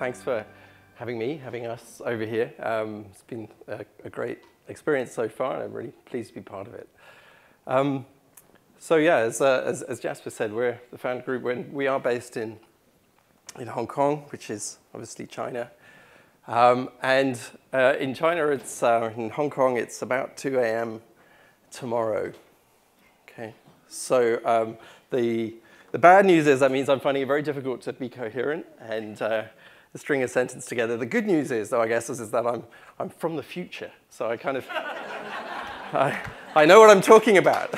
Thanks for having us over here. It's been a great experience so far, and I'm really pleased to be part of it. So yeah, as Jasper said, we're the founder group. We are based in Hong Kong, which is obviously China. And in China, in Hong Kong, it's about 2 a.m. tomorrow. Okay, so the bad news is that means I'm finding it very difficult to be coherent and string a sentence together. The good news is, though, I guess, is that I'm from the future, so I kind of I know what I'm talking about.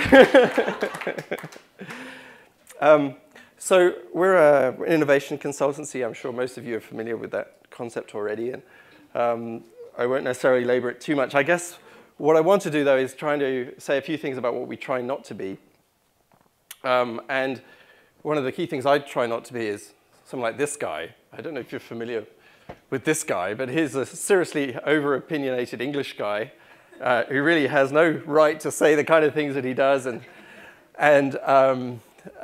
So we're an innovation consultancy. I'm sure most of you are familiar with that concept already, and I won't necessarily labor it too much. I guess what I want to do, though, is trying to say a few things about what we try not to be. And one of the key things I try not to be is someone like this guy. I don't know if you're familiar with this guy, but he's a seriously over-opinionated English guy who really has no right to say the kind of things that he does. And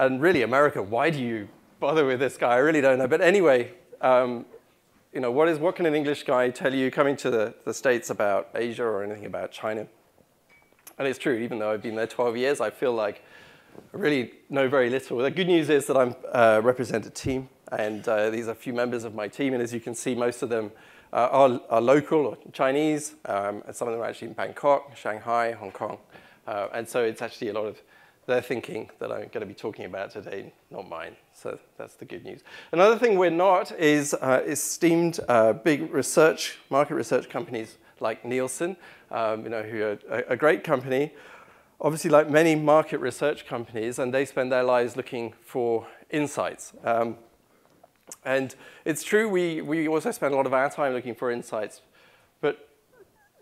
really, America, why do you bother with this guy? I really don't know. But anyway, you know, what can an English guy tell you coming to the States about Asia or anything about China? And it's true, even though I've been there 12 years, I feel like I really know very little. The good news is that I represent a team, and these are a few members of my team. And as you can see, most of them are local or Chinese, and some of them are actually in Bangkok, Shanghai, Hong Kong. And so it's actually a lot of their thinking that I'm going to be talking about today, not mine. So that's the good news. Another thing we're not is esteemed big market research companies like Nielsen, you know, who are a great company, obviously like many market research companies, and they spend their lives looking for insights. And it's true, we also spend a lot of our time looking for insights, but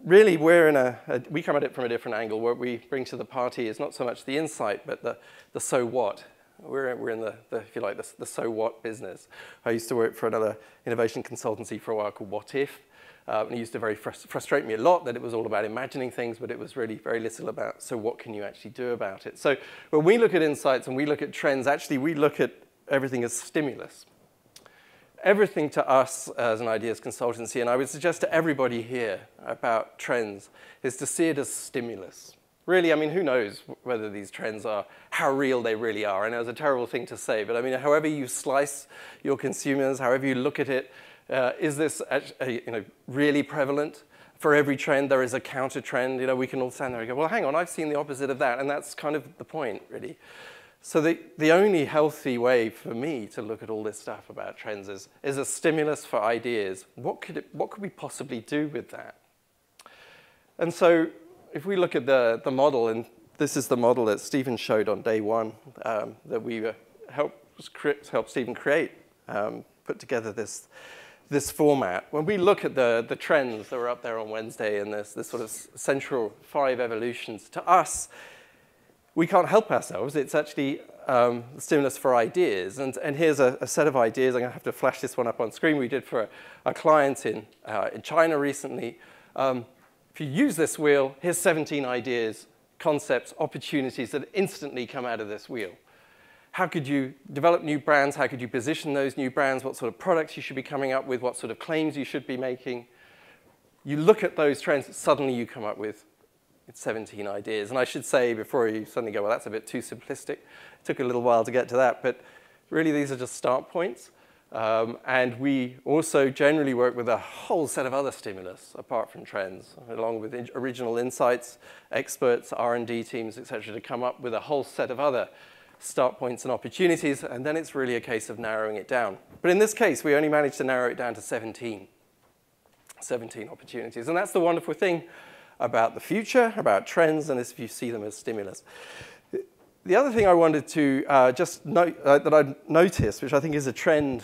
really we come at it from a different angle. What we bring to the party is not so much the insight, but the so what. We're in the if you like, the so what business. I used to work for another innovation consultancy for a while called What If, and it used to very frustrate me a lot that it was all about imagining things, but it was really very little about, so what can you actually do about it? So when we look at insights and we look at trends, actually we look at everything as stimulus. Everything to us as an ideas consultancy, and I would suggest to everybody here about trends, is to see it as stimulus. Really, I mean, who knows whether these trends are, how real they really are. I know it's a terrible thing to say, but I mean, however you slice your consumers, however you look at it, is this really prevalent? For every trend, there is a counter trend. You know, we can all stand there and go, well, hang on, I've seen the opposite of that, and that's kind of the point, really. So the only healthy way for me to look at all this stuff about trends is a stimulus for ideas. What could we possibly do with that? And so if we look at the model, and this is the model that Stephen showed on day one, that we helped Stephen create, put together this format. When we look at the trends that were up there on Wednesday and this sort of central 5 evolutions, to us, we can't help ourselves. It's actually the stimulus for ideas. And here's a set of ideas. I'm going to have to flash this one up on screen. We did for a client in China recently. If you use this wheel, here's 17 ideas, concepts, opportunities that instantly come out of this wheel. How could you develop new brands? How could you position those new brands? What sort of products you should be coming up with? What sort of claims you should be making? You look at those trends, suddenly you come up with 17 ideas. And I should say, before you suddenly go, well, that's a bit too simplistic. It took a little while to get to that, but really these are just start points. And we also generally work with a whole set of other stimulus apart from trends, along with original insights, experts, R&D teams, et cetera, to come up with a whole set of other start points and opportunities, and then it's really a case of narrowing it down. But in this case, we only managed to narrow it down to 17 opportunities. And that's the wonderful thing about the future, about trends, and if you see them as stimulus. The other thing I wanted to just note, that I've noticed, which I think is a trend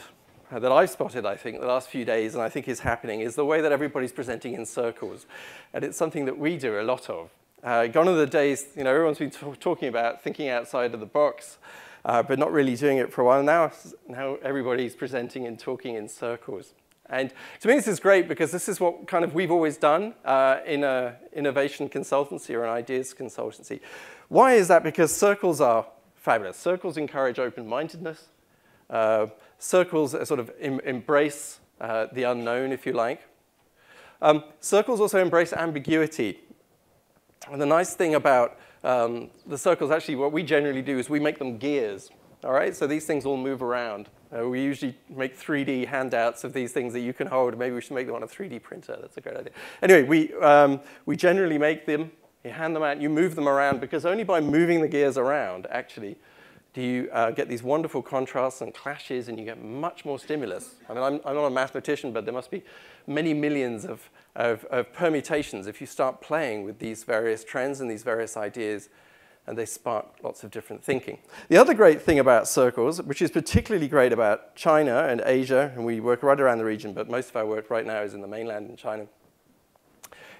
that I've spotted, I think, the last few days, and I think is happening, is the way that everybody's presenting in circles. And it's something that we do a lot of. Gone are the days, you know, everyone's been talking about thinking outside of the box, but not really doing it for a while. Now everybody's presenting and talking in circles. And to me, this is great because this is what kind of we've always done in an innovation consultancy or an ideas consultancy. Why is that? Because circles are fabulous. Circles encourage open-mindedness. Circles sort of embrace the unknown, if you like. Circles also embrace ambiguity. And the nice thing about the circles, actually, what we generally do is we make them gears. All right, so these things all move around. We usually make 3D handouts of these things that you can hold. Maybe we should make them on a 3D printer. That's a great idea. Anyway, we generally make them, you hand them out, you move them around, because only by moving the gears around, actually, do you get these wonderful contrasts and clashes, and you get much more stimulus. I mean, I'm not a mathematician, but there must be many millions of permutations if you start playing with these various trends and these various ideas, and they spark lots of different thinking. The other great thing about circles, which is particularly great about China and Asia, and we work right around the region, but most of our work right now is in the mainland in China,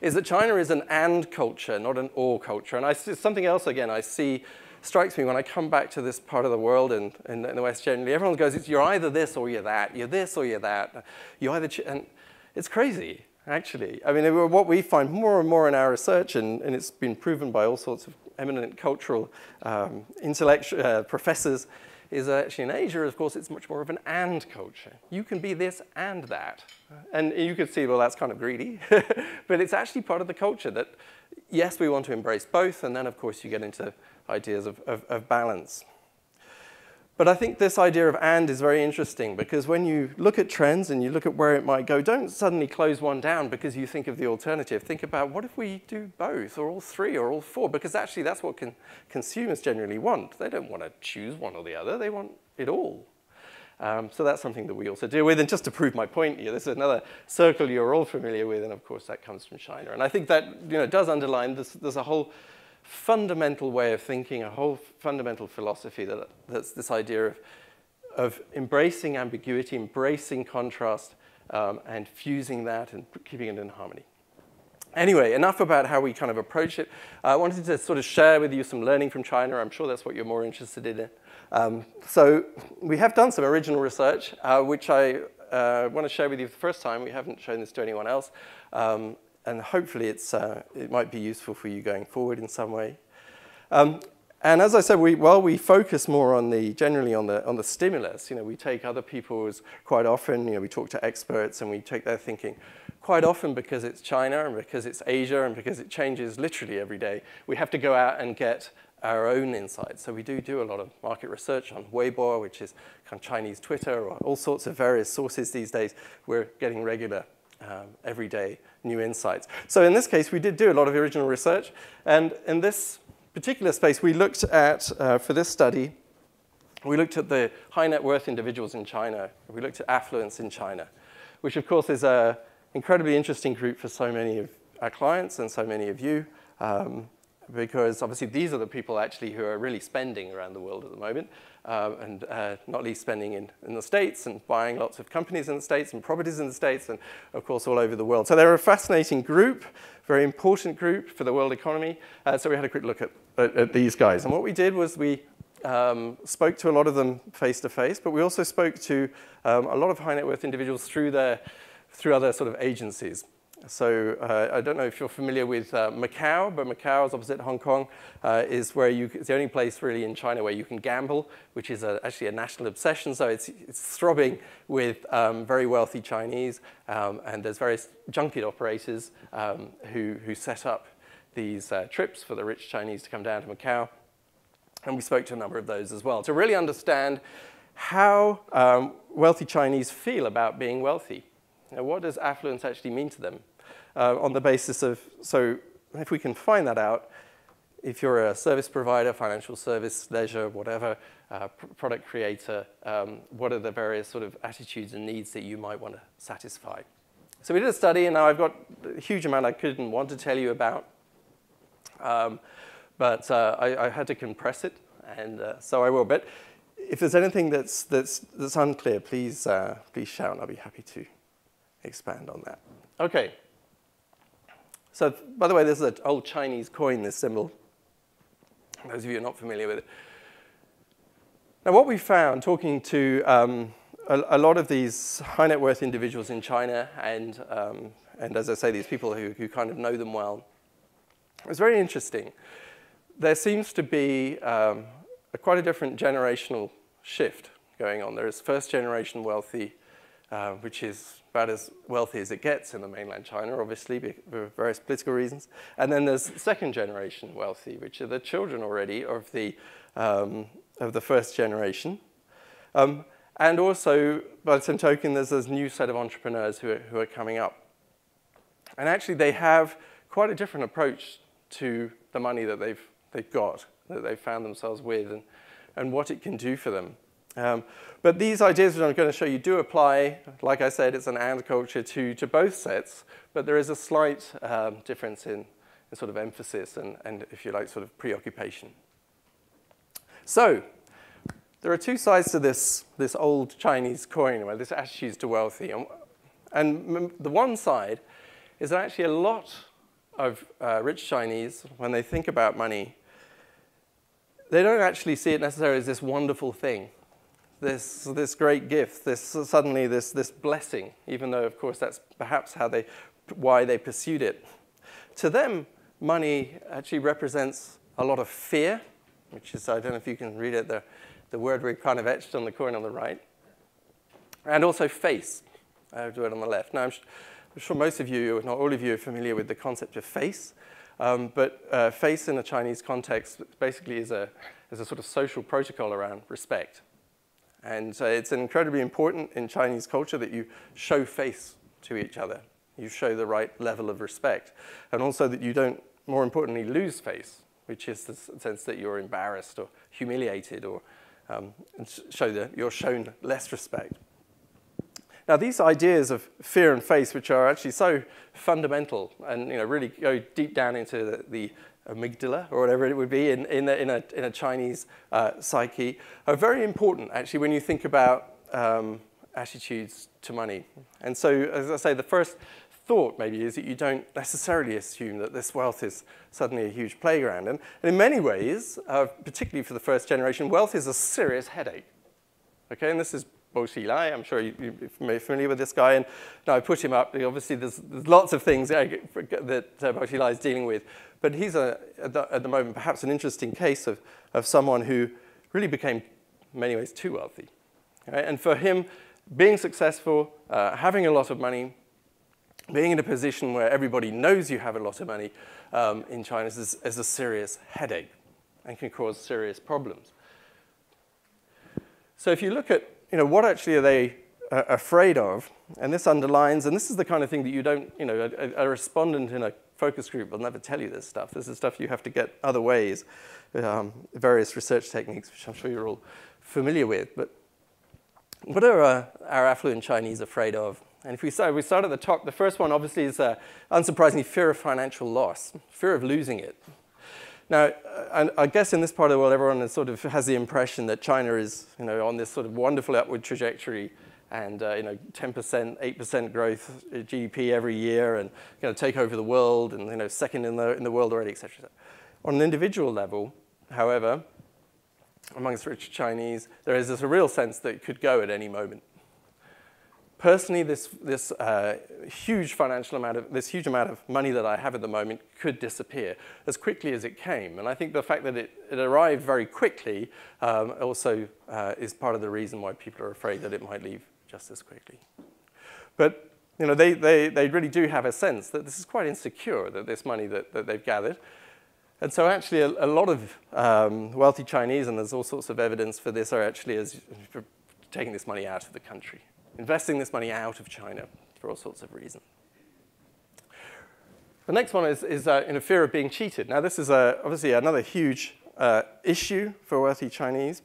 is that China is an and culture, not an or culture. And something else, again, I see strikes me when I come back to this part of the world and in the West generally. Everyone goes, you're either this or you're that. You're this or you're that. You either and it's crazy, actually. I mean, what we find more and more in our research, and it's been proven by all sorts of eminent cultural intellectual professors, is actually in Asia, of course, it's much more of an and culture. You can be this and that. And you could see, well, that's kind of greedy. But it's actually part of the culture that, yes, we want to embrace both, and then, of course, you get into ideas of balance. But I think this idea of and is very interesting, because when you look at trends and you look at where it might go, don't suddenly close one down because you think of the alternative. Think about, what if we do both, or all three, or all four? Because actually that's what consumers generally want. They don't want to choose one or the other. They want it all. So that's something that we also deal with. And just to prove my point here, this is another circle you're all familiar with, and of course that comes from China. And I think that does underline this. There's a whole fundamental way of thinking, a whole fundamental philosophy that's this idea of embracing ambiguity, embracing contrast, and fusing that and keeping it in harmony. Anyway, enough about how we kind of approach it. I wanted to sort of share with you some learning from China. I'm sure that's what you're more interested in. So we have done some original research, which I want to share with you for the first time. We haven't shown this to anyone else. And hopefully it might be useful for you going forward in some way. And as I said, we focus more generally on the stimulus. We take other people's quite often. We talk to experts and we take their thinking. Quite often, because it's China and because it's Asia and because it changes literally every day, we have to go out and get our own insights. So we do a lot of market research on Weibo, which is kind of Chinese Twitter, or all sorts of various sources these days. We're getting regular everyday new insights. So in this case, we did do a lot of original research. And in this particular space, we looked at, for this study, we looked at the high net worth individuals in China. We looked at affluence in China, which of course is an incredibly interesting group for so many of our clients and so many of you, because obviously these are the people actually who are really spending around the world at the moment, and not least spending in the States and buying lots of companies in the States and properties in the States and, of course, all over the world. So they're a fascinating group, very important group for the world economy. So we had a quick look at these guys. And what we did was we spoke to a lot of them face-to-face, but we also spoke to a lot of high net worth individuals through other sort of agencies. So I don't know if you're familiar with Macau, but Macau is opposite Hong Kong, is where it's the only place really in China where you can gamble, which is actually a national obsession. So it's throbbing with very wealthy Chinese, and there's various junket operators who set up these trips for the rich Chinese to come down to Macau. And we spoke to a number of those as well to really understand how wealthy Chinese feel about being wealthy. Now, what does affluence actually mean to them? On the basis of, so if we can find that out, if you're a service provider, financial service, leisure, whatever, product creator, what are the various sort of attitudes and needs that you might want to satisfy? So we did a study, and now I've got a huge amount I couldn't want to tell you about, but I had to compress it, and so I will. But if there's anything that's unclear, please shout, and I'll be happy to expand on that. Okay. So, by the way, this is an old Chinese coin, this symbol. Those of you who are not familiar with it. Now, what we found talking to a lot of these high net worth individuals in China, and as I say, these people who kind of know them well, it was very interesting. There seems to be quite a different generational shift going on. There is first generation wealthy, which is about as wealthy as it gets in the mainland China, obviously, for various political reasons. And then there's second generation wealthy, which are the children already of the first generation. And also, by the same token, there's this new set of entrepreneurs who are coming up. And actually, they have quite a different approach to the money that they've got, that they've found themselves with, and what it can do for them. But these ideas that I'm going to show you do apply. Like I said, it's an and culture to both sets, but there is a slight difference in sort of emphasis and, if you like, sort of preoccupation. So there are two sides to this old Chinese coin, where this attitude to wealthy. And the one side is that actually a lot of rich Chinese, when they think about money, they don't actually see it necessarily as this wonderful thing, this great gift, suddenly this blessing, even though, of course, that's perhaps why they pursued it. To them, money actually represents a lot of fear, which is, I don't know if you can read it, the word we kind of etched on the coin on the right, and also face. I have the word on the left. Now, I'm sure most of you, if not all of you, are familiar with the concept of face. But face in a Chinese context basically is a sort of social protocol around respect. And it's incredibly important in Chinese culture that you show face to each other. You show the right level of respect. And also that you don't, more importantly, lose face, which is the sense that you're embarrassed or humiliated or show that you're shown less respect. Now, these ideas of fear and face, which are actually so fundamental and really go deep down into the amygdala, or whatever it would be in a Chinese psyche, are very important, actually, when you think about attitudes to money. And so, as I say, the first thought, maybe, is that you don't necessarily assume that this wealth is suddenly a huge playground. And in many ways, particularly for the first generation, wealth is a serious headache. Okay, and this is Bo Xilai. I'm sure you're familiar with this guy. And now I put him up. Obviously, there's lots of things that Bo Xilai is dealing with. But he's, at the moment, perhaps an interesting case of someone who really became, in many ways, too wealthy. Right? And for him, being successful, having a lot of money, being in a position where everybody knows you have a lot of money in China is a serious headache and can cause serious problems. So if you look at what actually are they afraid of, and this underlines, and this is the kind of thing that you don't, a respondent in a focus group will never tell you this stuff. This is stuff you have to get other ways, various research techniques, which I'm sure you're all familiar with. But what are our affluent Chinese afraid of? And if we start at the top, the first one obviously is, unsurprisingly, fear of financial loss, fear of losing it. Now, I guess in this part of the world, everyone sort of has the impression that China is, on this sort of wonderful upward trajectory, and 10%, 8% growth GDP every year, and going to take over the world, and second in the world already, etc. On an individual level, however, amongst rich Chinese, there is this real sense that it could go at any moment. Personally, this huge amount of money that I have at the moment could disappear as quickly as it came. And I think the fact that it arrived very quickly also is part of the reason why people are afraid that it might leave just as quickly. But they really do have a sense that this is quite insecure, that this money that they've gathered. And so actually a lot of wealthy Chinese, and there's all sorts of evidence for this, are actually taking this money out of the country, investing this money out of China for all sorts of reasons. The next one is in a fear of being cheated. Now, this is obviously another huge issue for wealthy Chinese.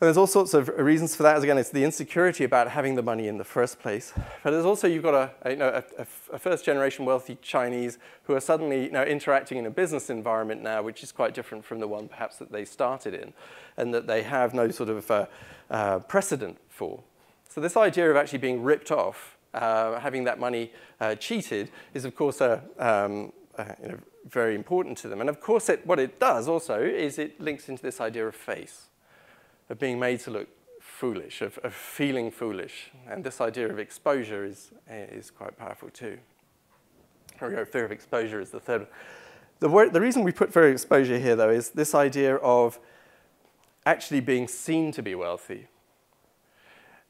And there's all sorts of reasons for that. Again, it's the insecurity about having the money in the first place. But there's also, you've got a first-generation wealthy Chinese who are suddenly interacting in a business environment now, which is quite different from the one perhaps that they started in, and that they have no sort of precedent for. So this idea of actually being ripped off, having that money cheated, is of course very important to them. And of course, what it does also is it links into this idea of face, of being made to look foolish, of feeling foolish. And this idea of exposure is quite powerful too. Fear of exposure is the third one. The reason we put fear of exposure here, though, is this idea of actually being seen to be wealthy.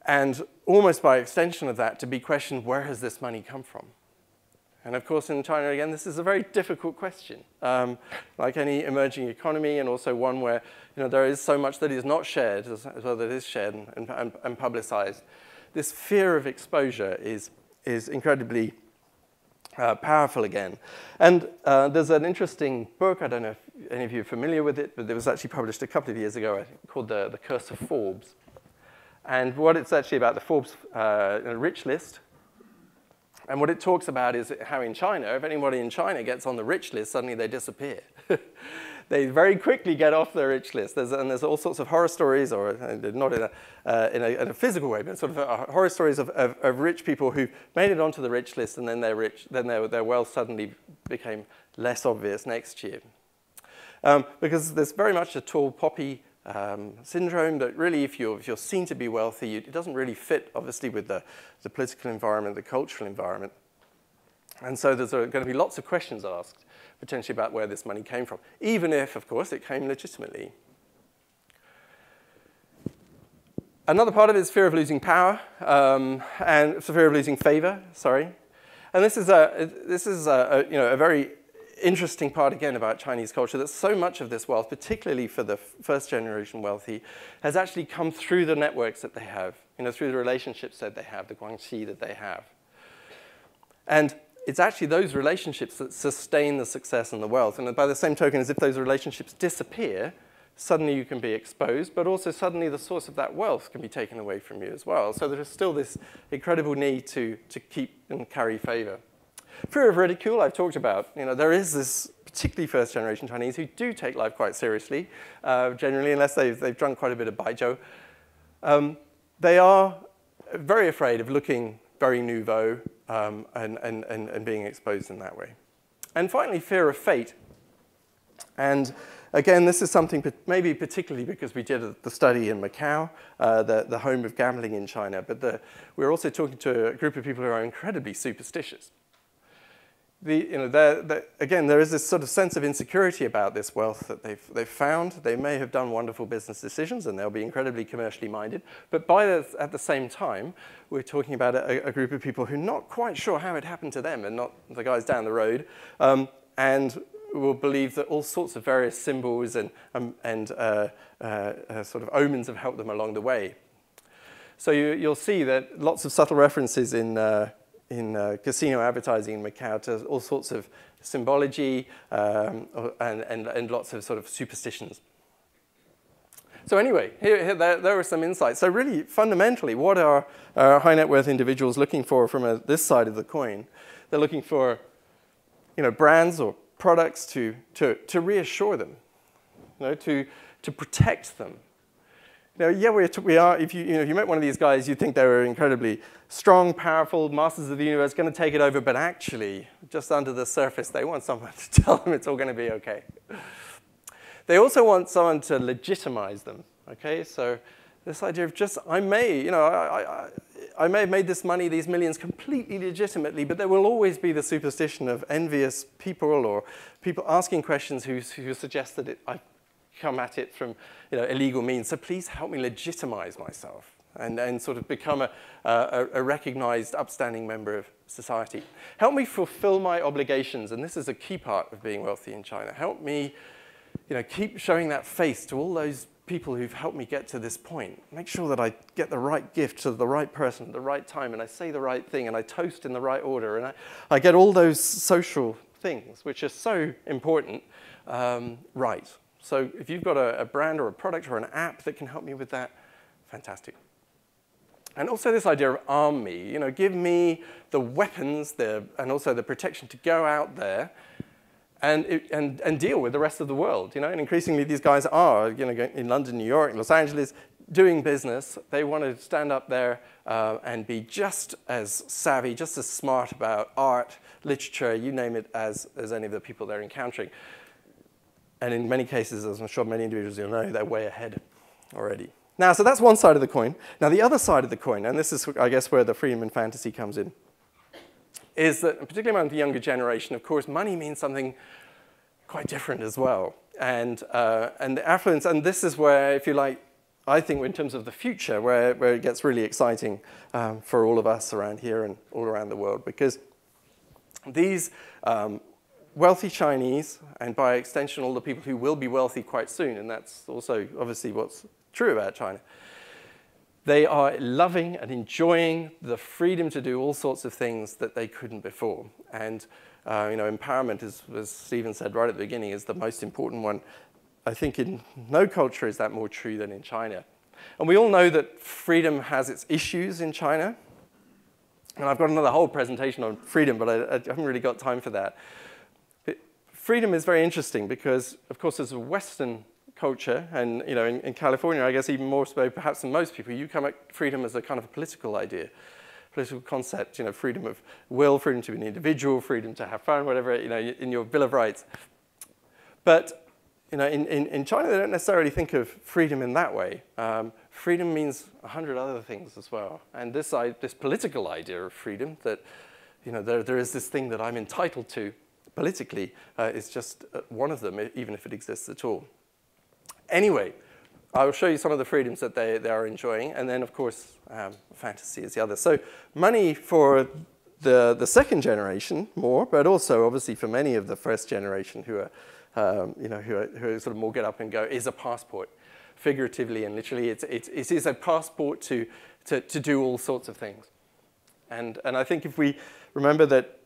And almost by extension of that, to be questioned, where has this money come from? And of course, in China, again, this is a very difficult question. Like any emerging economy, and also one where there is so much that is not shared as well that is shared and publicized. This fear of exposure is incredibly powerful again. And there's an interesting book, I don't know if any of you are familiar with it, but it was actually published a couple of years ago, called The Curse of Forbes. And what it's actually about, the Forbes rich list. And what it talks about is how in China, if anybody in China gets on the rich list, suddenly they disappear. They very quickly get off the rich list. There's all sorts of horror stories, or not in a physical way, but sort of horror stories of rich people who made it onto the rich list, and then their wealth suddenly became less obvious next year. Because there's very much a tall poppy syndrome that really, if you're seen to be wealthy, it doesn't really fit, obviously, with the political environment, the cultural environment. And so there's going to be lots of questions asked, potentially, about where this money came from, even if, of course, it came legitimately. Another part of it is fear of losing power, and fear of losing favor, sorry. And this is a very interesting part, again, about Chinese culture, that so much of this wealth, particularly for the first-generation wealthy, has actually come through the networks that they have, through the relationships that they have, the guanxi that they have. And it's actually those relationships that sustain the success and the wealth. And by the same token, as if those relationships disappear, suddenly you can be exposed, but also suddenly the source of that wealth can be taken away from you as well. So there is still this incredible need to keep and carry favor. Fear of ridicule, I've talked about. There is this, particularly first-generation Chinese, who do take life quite seriously, generally, unless they've drunk quite a bit of baijiu. They are very afraid of looking very nouveau and being exposed in that way. And finally, fear of fate. And again, this is something maybe particularly because we did the study in Macau, the home of gambling in China, but we're also talking to a group of people who are incredibly superstitious. Again, there is this sort of sense of insecurity about this wealth that they've found. They may have done wonderful business decisions, and they'll be incredibly commercially minded. But at the same time, we're talking about a group of people who are not quite sure how it happened to them, and not the guys down the road, and will believe that all sorts of various symbols and sort of omens have helped them along the way. So you'll see that lots of subtle references in casino advertising in Macau to all sorts of symbology and lots of sort of superstitions. So anyway, there are some insights. So really, fundamentally, what are high net worth individuals looking for from this side of the coin? They're looking for brands or products to reassure them, to protect them. Yeah, we are. If you met one of these guys, you'd think they were incredibly strong, powerful, masters of the universe, going to take it over. But actually, just under the surface, they want someone to tell them it's all going to be okay. They also want someone to legitimize them. Okay, so this idea of I may have made this money, these millions, completely legitimately, but there will always be the superstition of envious people or people asking questions who suggest that I come at it from illegal means. So please help me legitimize myself and sort of become a recognized, upstanding member of society. Help me fulfill my obligations, and this is a key part of being wealthy in China. Help me keep showing that face to all those people who've helped me get to this point. Make sure that I get the right gift to the right person at the right time, and I say the right thing, and I toast in the right order, and I get all those social things, which are so important, right. So if you've got a brand or a product or an app that can help me with that, fantastic. And also this idea of arm me, give me the weapons and also the protection to go out there and deal with the rest of the world. And increasingly these guys are, in London, New York, Los Angeles, doing business. They want to stand up there and be just as savvy, just as smart about art, literature, you name it, as any of the people they're encountering. And in many cases, as I'm sure many individuals you'll know, they're way ahead already. Now, so that's one side of the coin. Now, the other side of the coin, and this is, I guess, where the freedom and fantasy comes in, is that, particularly among the younger generation, of course, money means something quite different as well. And the affluence, and this is where, if you like, I think in terms of the future, where it gets really exciting for all of us around here and all around the world, because these wealthy Chinese, and by extension all the people who will be wealthy quite soon, and that's also obviously what's true about China, they are loving and enjoying the freedom to do all sorts of things that they couldn't before. And empowerment, as Stephen said right at the beginning, is the most important one. I think in no culture is that more true than in China. And we all know that freedom has its issues in China. And I've got another whole presentation on freedom, but I haven't really got time for that. But freedom is very interesting because, of course, as a Western culture, and in California, I guess even more so perhaps than most people, you come at freedom as a kind of a political idea, political concept, freedom of will, freedom to be an individual, freedom to have fun, whatever, in your Bill of Rights. But in China, they don't necessarily think of freedom in that way. Freedom means 100 other things as well. And this political idea of freedom, that there is this thing that I'm entitled to politically, is just one of them, even if it exists at all. Anyway, I will show you some of the freedoms that they are enjoying. And then, of course, fantasy is the other. So money for the second generation more, but also, obviously, for many of the first generation who are who sort of more get up and go, is a passport, figuratively and literally. It is a passport to do all sorts of things. And I think if we remember that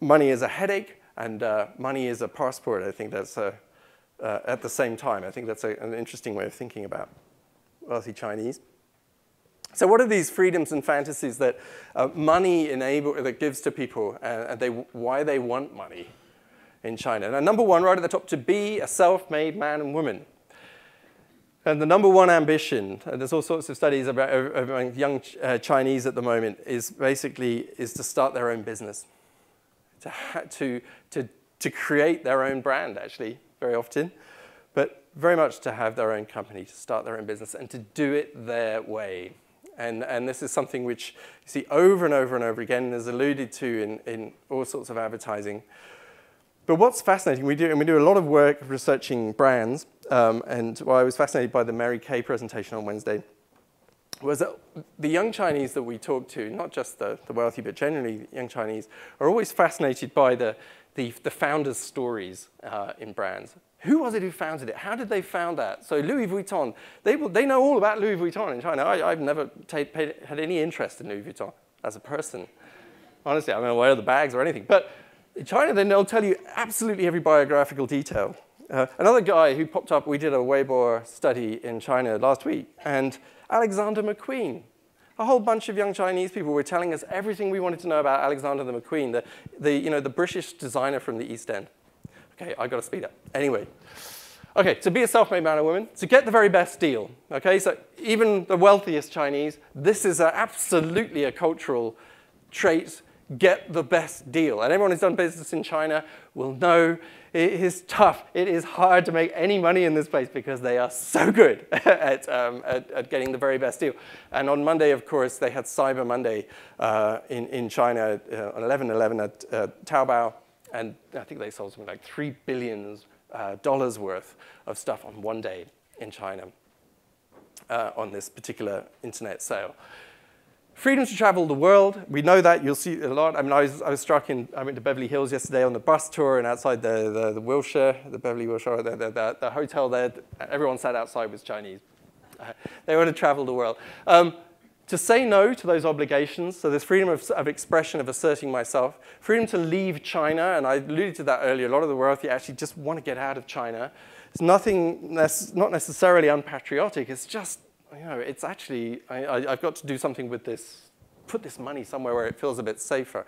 money is a headache and money is a passport, I think that's at the same time. I think that's an interesting way of thinking about wealthy Chinese. So what are these freedoms and fantasies that money that gives to people, and why they want money in China? Now, number one, right at the top, to be a self-made man and woman. And the number one ambition, and there's all sorts of studies about among young Chinese at the moment, is to start their own business, to create their own brand, actually, very often, but very much to have their own company, to start their own business, and to do it their way. And this is something which you see over and over and over again, and is alluded to in all sorts of advertising. But what's fascinating, we do a lot of work researching brands, and I was fascinated by the Mary Kay presentation on Wednesday, was that the young Chinese that we talk to, not just the wealthy, but generally young Chinese, are always fascinated by the founders' stories in brands. Who was it who founded it? How did they found that? So Louis Vuitton, they know all about Louis Vuitton in China. I've never had any interest in Louis Vuitton as a person. Honestly, I'm not aware of the bags or anything. But in China, then they'll tell you absolutely every biographical detail. Another guy who popped up, we did a Weibo study in China last week, and Alexander McQueen. A whole bunch of young Chinese people were telling us everything we wanted to know about Alexander the McQueen, the British designer from the East End. Okay, I've got to speed up. Anyway, okay, to be a self-made man or woman, to get the very best deal. Okay, so even the wealthiest Chinese, this is absolutely a cultural trait. Get the best deal. And everyone who's done business in China will know it is tough. It is hard to make any money in this place because they are so good at getting the very best deal. And on Monday, of course, they had Cyber Monday in China on 11/11 at Taobao. And I think they sold something like $3 billion worth of stuff on one day in China on this particular internet sale. Freedom to travel the world. We know that. You'll see a lot. I mean, I was struck I went to Beverly Hills yesterday on the bus tour, and outside the Wilshire, the Beverly Wilshire, the hotel there, everyone sat outside was Chinese. They want to travel the world. To say no to those obligations, so there's freedom of expression, of asserting myself, freedom to leave China, and I alluded to that earlier. A lot of the wealthy actually just want to get out of China. It's not necessarily unpatriotic. It's just, it's actually, I've got to do something with this, put this money somewhere where it feels a bit safer.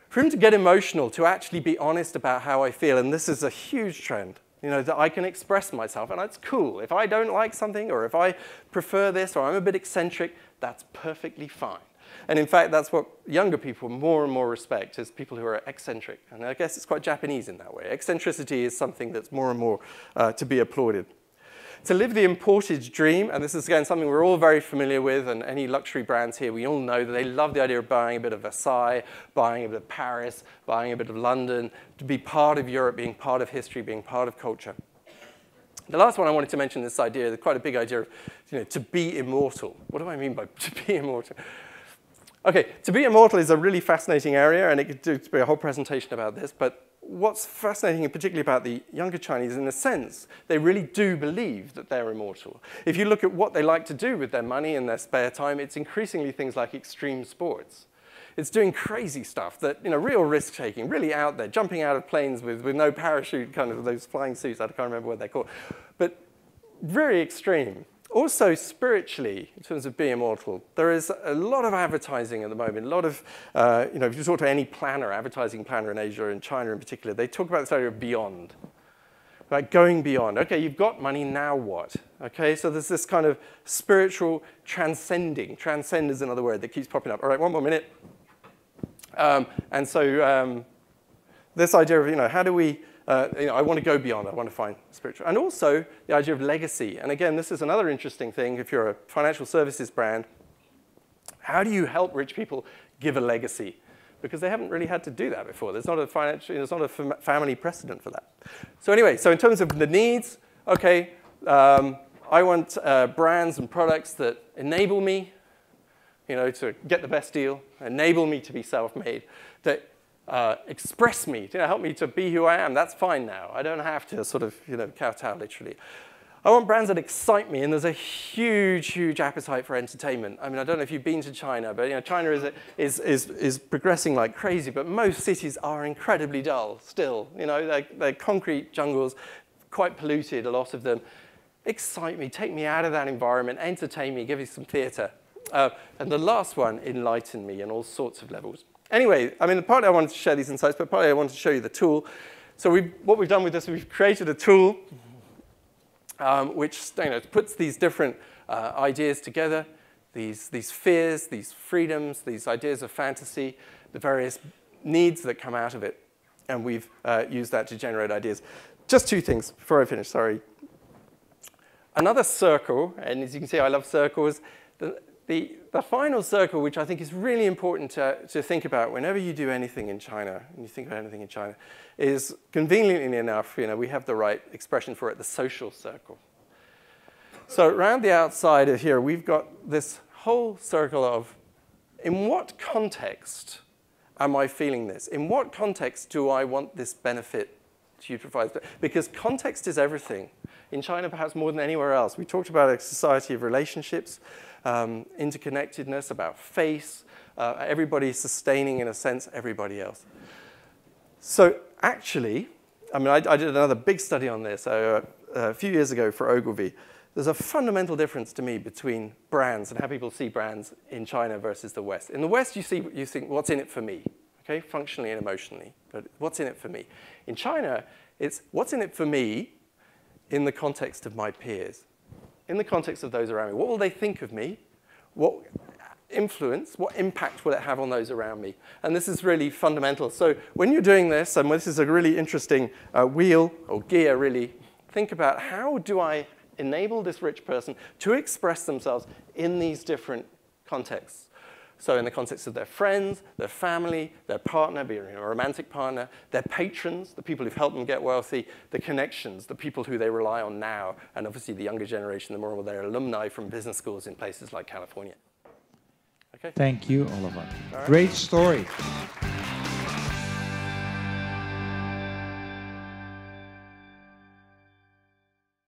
Freedom to get emotional, to actually be honest about how I feel, and this is a huge trend. That I can express myself, and that's cool. If I don't like something, or if I prefer this, or I'm a bit eccentric, that's perfectly fine. And in fact, that's what younger people more and more respect, is people who are eccentric. And I guess it's quite Japanese in that way. Eccentricity is something that's more and more to be applauded. To live the imported dream, and this is, again, something we're all very familiar with, and any luxury brands here, we all know that they love the idea of buying a bit of Versailles, buying a bit of Paris, buying a bit of London, to be part of Europe, being part of history, being part of culture. The last one I wanted to mention, this idea, quite a big idea of to be immortal. What do I mean by to be immortal? Okay, to be immortal is a really fascinating area, and it could be a whole presentation about this, but what's fascinating, and particularly about the younger Chinese, in a sense, they really do believe that they're immortal. If you look at what they like to do with their money and their spare time, it's increasingly things like extreme sports. It's doing crazy stuff, that real risk-taking, really out there, jumping out of planes with no parachute, kind of those flying suits, I can't remember what they're called, but very extreme. Also, spiritually, in terms of being immortal, there is a lot of advertising at the moment. A lot of, if you talk to any planner, advertising planner in Asia, in China in particular, they talk about this idea of beyond, like going beyond. Okay, you've got money, now what? Okay, so there's this kind of spiritual transcending. Transcend is another word that keeps popping up. All right, one more minute. And so this idea of, how do we, I want to go beyond. I want to find spiritual. And also the idea of legacy. And again, this is another interesting thing. If you're a financial services brand, how do you help rich people give a legacy? Because they haven't really had to do that before. There's not a family precedent for that. So anyway, so in terms of the needs, okay, I want brands and products that enable me, to get the best deal, enable me to be self-made, that express me, help me to be who I am. That's fine now. I don't have to sort of, kowtow literally. I want brands that excite me, and there's a huge, huge appetite for entertainment. I mean, I don't know if you've been to China, but China is progressing like crazy, but most cities are incredibly dull still. They're concrete jungles, quite polluted, a lot of them. Excite me, take me out of that environment, entertain me, give me some theater. And the last one, enlighten me on all sorts of levels. Anyway, I mean, partly I wanted to share these insights, but partly I wanted to show you the tool. So what we've done with this, we've created a tool which puts these different ideas together, these fears, these freedoms, these ideas of fantasy, the various needs that come out of it. And we've used that to generate ideas. Just two things before I finish, sorry. Another circle, and as you can see, I love circles. The final circle, which I think is really important to think about whenever you do anything in China, and you think about anything in China, is conveniently enough, we have the right expression for it, the social circle. So around the outside of here, we've got this whole circle of, in what context am I feeling this? In what context do I want this benefit to provide? Because context is everything. In China, perhaps more than anywhere else. We talked about a society of relationships, interconnectedness, about face, everybody sustaining, in a sense, everybody else. So actually, I mean, I did another big study on this a few years ago for Ogilvy. There's a fundamental difference to me between brands and how people see brands in China versus the West. In the West, you think, what's in it for me? Okay, functionally and emotionally, but what's in it for me? In China, it's what's in it for me in the context of my peers, in the context of those around me. What will they think of me? What influence, what impact will it have on those around me? And this is really fundamental. So when you're doing this, and this is a really interesting wheel or gear, really, think about how do I enable this rich person to express themselves in these different contexts. So in the context of their friends, their family, their partner, be it a romantic partner, their patrons, the people who've helped them get wealthy, the connections, the people who they rely on now, and obviously the younger generation, the more of their alumni from business schools in places like California. Okay. Thank you, Oliver. All right. Great story.